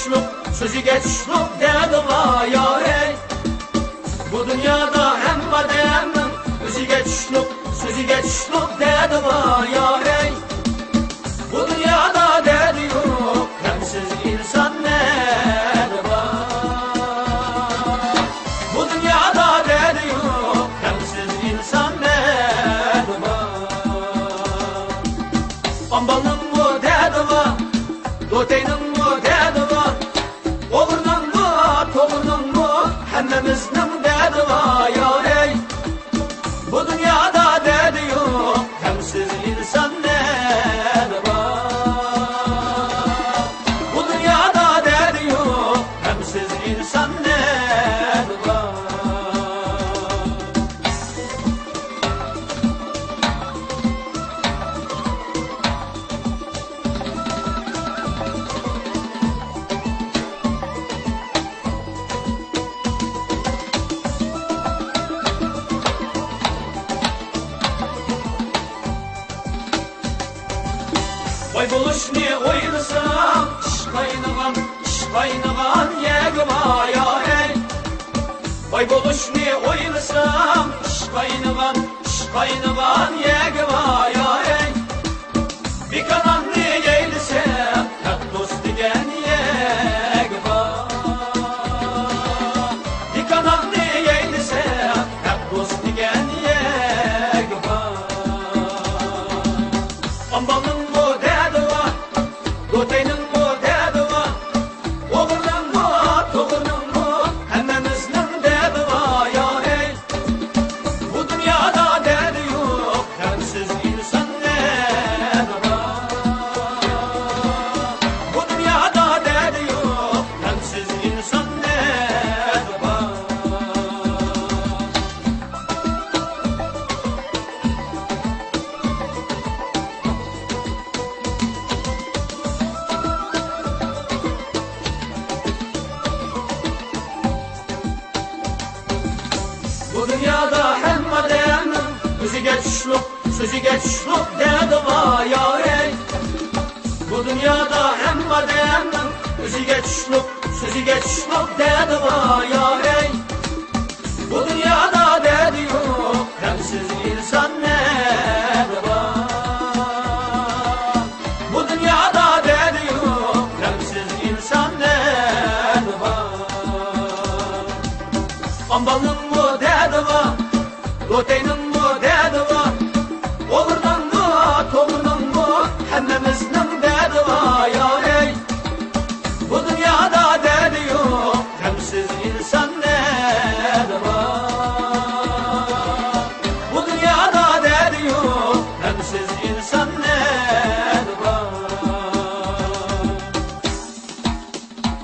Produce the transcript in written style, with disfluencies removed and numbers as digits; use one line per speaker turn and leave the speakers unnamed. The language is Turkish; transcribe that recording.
güçlük, sözü güçlük dedi var ya ey. Bu dünyada hem var hem özü güçlük, sözü güçlük dedi var ya ey. Bu dünyada dedi yok, hemsiz insan nerede var? Bu dünyada dedi yok, hemsiz insan nerede var? Ambalın mı dedi var, Doteynin mu dedi var, oğlunun mu, toğlunun mu, hemmemiznin dedi var ya ey. Bu dünyada dedi yok, hemsiz insan nerede var? Bu dünyada dedi yok, hemsiz insan nerede var? Vay buluş ne oynasam, iş kaynagan yegi var ya ey. Vay buluş ne oynasam, iş kaynagan yegi var ya ey. Bir kanan ne eylesem, hep dost digen yegi var. Bir kanan ne eylesem, hep dost digen yegi var. Ambalın Doteynin mu dedi var, oğlunun mu, toğlunun mu, hemmemiznin dedi var ya ey. Bu dünyada dedi yok, hemsiz insan nerede var? Bu dünyada dedi yok, hemsiz insan nerede var? Bu dünyada hem var hem özü güçlük, sözü güçlük dedi var ya ey. Bu dünyada hem var hem özü güçlük, sözü güçlük dedi var ya ey.